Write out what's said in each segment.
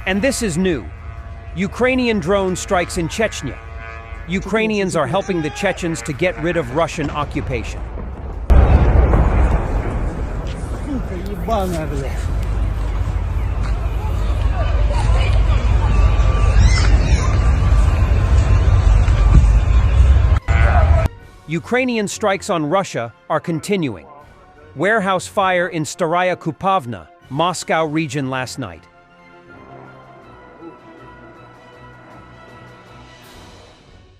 And this is new. Ukrainian drone strikes in Chechnya. Ukrainians are helping the Chechens to get rid of Russian occupation. Ukrainian strikes on Russia are continuing. Warehouse fire in Staraya Kupavna, Moscow region last night.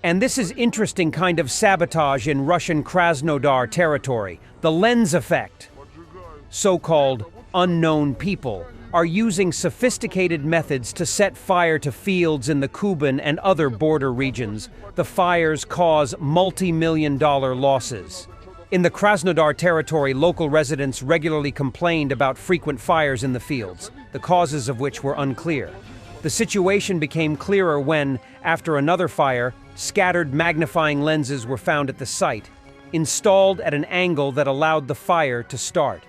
And this is interesting kind of sabotage in Russian Krasnodar territory, the lens effect. So-called unknown people are using sophisticated methods to set fire to fields in the Kuban and other border regions. The fires cause multi-million-dollar losses. In the Krasnodar territory, local residents regularly complained about frequent fires in the fields, the causes of which were unclear. The situation became clearer when, after another fire, scattered magnifying lenses were found at the site, installed at an angle that allowed the fire to start.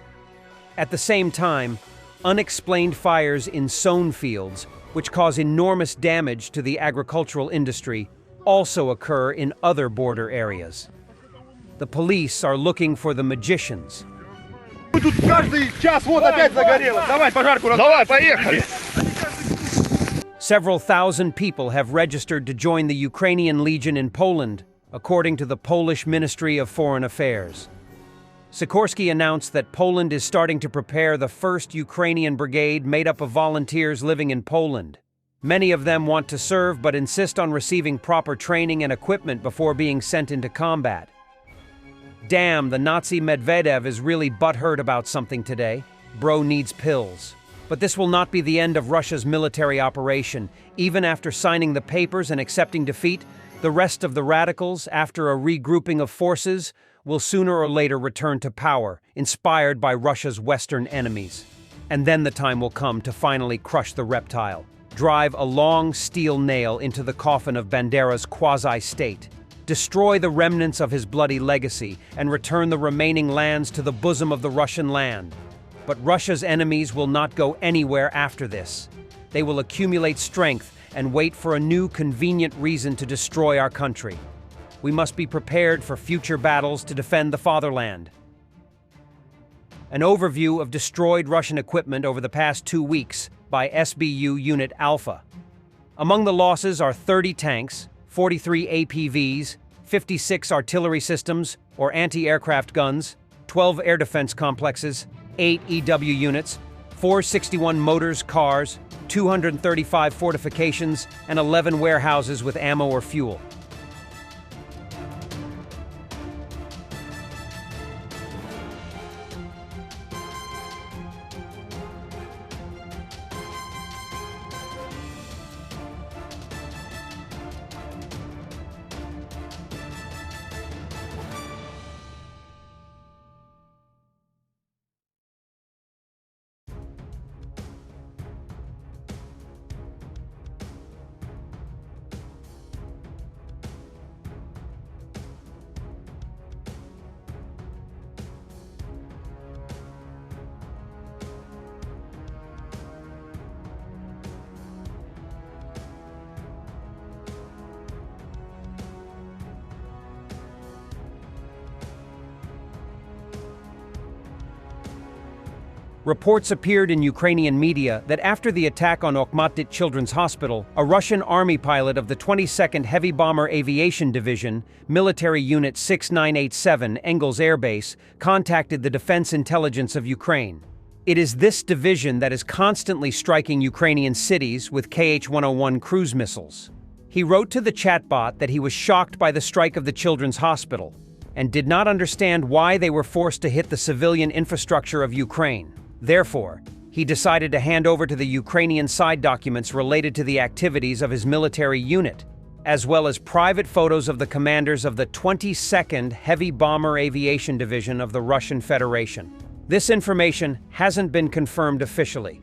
At the same time, unexplained fires in sown fields, which cause enormous damage to the agricultural industry, also occur in other border areas. The police are looking for the magicians. Several thousand people have registered to join the Ukrainian Legion in Poland, according to the Polish Ministry of Foreign Affairs. Sikorsky announced that Poland is starting to prepare the first Ukrainian brigade made up of volunteers living in Poland. Many of them want to serve but insist on receiving proper training and equipment before being sent into combat. Damn, the Nazi Medvedev is really butthurt about something today. Bro needs pills. But this will not be the end of Russia's military operation. Even after signing the papers and accepting defeat, the rest of the radicals, after a regrouping of forces, will sooner or later return to power, inspired by Russia's Western enemies. And then the time will come to finally crush the reptile, drive a long steel nail into the coffin of Bandera's quasi-state, destroy the remnants of his bloody legacy, and return the remaining lands to the bosom of the Russian land. But Russia's enemies will not go anywhere after this. They will accumulate strength and wait for a new convenient reason to destroy our country. We must be prepared for future battles to defend the fatherland. An overview of destroyed Russian equipment over the past 2 weeks by SBU Unit Alpha. Among the losses are 30 tanks, 43 APVs, 56 artillery systems or anti-aircraft guns, 12 air defense complexes, 8 EW units, 461 motors, cars, 235 fortifications, and 11 warehouses with ammo or fuel. Reports appeared in Ukrainian media that after the attack on Okhmatdyt Children's Hospital, a Russian Army pilot of the 22nd Heavy Bomber Aviation Division, Military Unit 6987, Engels Air Base, contacted the Defense Intelligence of Ukraine. It is this division that is constantly striking Ukrainian cities with Kh-101 cruise missiles. He wrote to the chatbot that he was shocked by the strike of the Children's Hospital and did not understand why they were forced to hit the civilian infrastructure of Ukraine. Therefore, he decided to hand over to the Ukrainian side documents related to the activities of his military unit, as well as private photos of the commanders of the 22nd Heavy Bomber Aviation Division of the Russian Federation. This information hasn't been confirmed officially.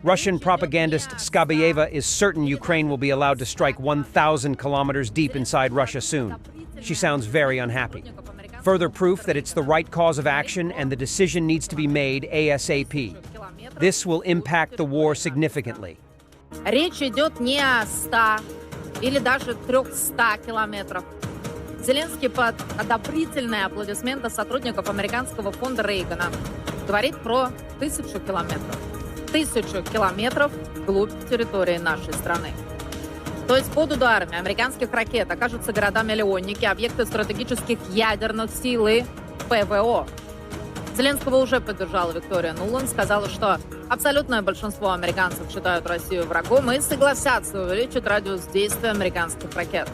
Russian propagandist Skabayeva is certain Ukraine will be allowed to strike 1,000 kilometers deep inside Russia soon. She sounds very unhappy. Further proof that it's the right cause of action and the decision needs to be made ASAP. This will impact the war significantly. Речь идет не о 100 или даже 300 километрах. Зеленский под одобрительные аплодисменты сотрудников американского фонда Рейгана говорит про 1000 километров. 1000 километров вглубь территории нашей страны. То есть под ударами американских ракет окажутся города-миллионники, объекты стратегических ядерных сил и ПВО. Зеленского уже поддержала Виктория Нуланд, сказала, что абсолютное большинство американцев считают Россию врагом и согласятся увеличить радиус действия американских ракет.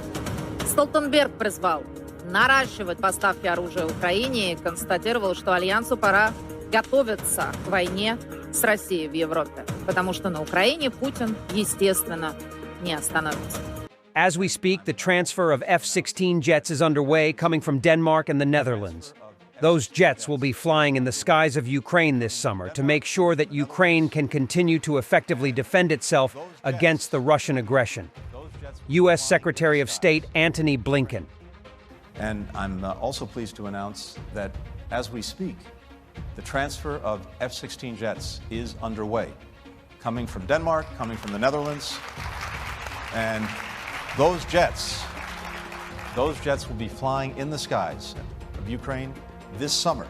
Столтенберг призвал наращивать поставки оружия Украине и констатировал, что Альянсу пора готовиться к войне с Россией в Европе, потому что на Украине Путин, естественно, не остановится. As we speak, the transfer of F-16 jets is underway, coming from Denmark and the Netherlands. Those jets will be flying in the skies of Ukraine this summer to make sure that Ukraine can continue to effectively defend itself against the Russian aggression. U.S. Secretary of State Antony Blinken. And I'm also pleased to announce that as we speak, the transfer of F-16 jets is underway, coming from Denmark, coming from the Netherlands, and those jets will be flying in the skies of Ukraine this summer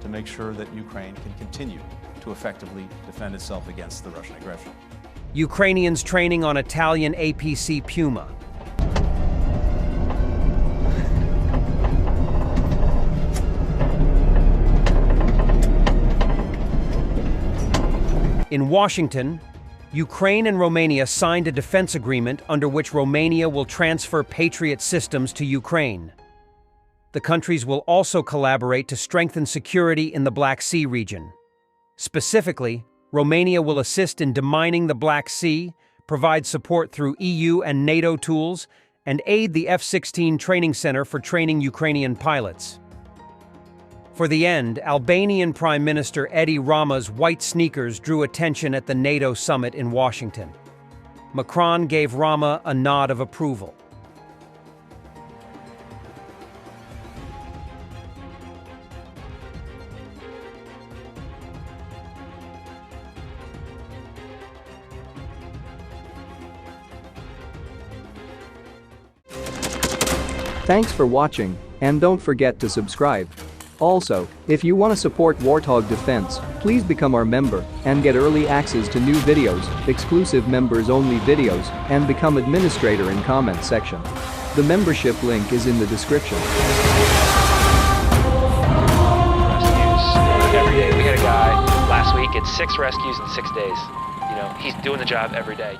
to make sure that Ukraine can continue to effectively defend itself against the Russian aggression. Ukrainians training on Italian APC Puma. In Washington, Ukraine and Romania signed a defense agreement under which Romania will transfer Patriot systems to Ukraine. The countries will also collaborate to strengthen security in the Black Sea region. Specifically, Romania will assist in demining the Black Sea, provide support through EU and NATO tools, and aid the F-16 training center for training Ukrainian pilots. For the end, Albanian Prime Minister Edi Rama's white sneakers drew attention at the NATO summit in Washington. Macron gave Rama a nod of approval. Thanks for watching, and don't forget to subscribe. Also, if you want to support Warthog Defense, please become our member and get early access to new videos, exclusive members-only videos, and become administrator in comment section. The membership link is in the description. Rescues every day. We had a guy last week, it's 6 rescues in 6 days. You know, he's doing the job every day.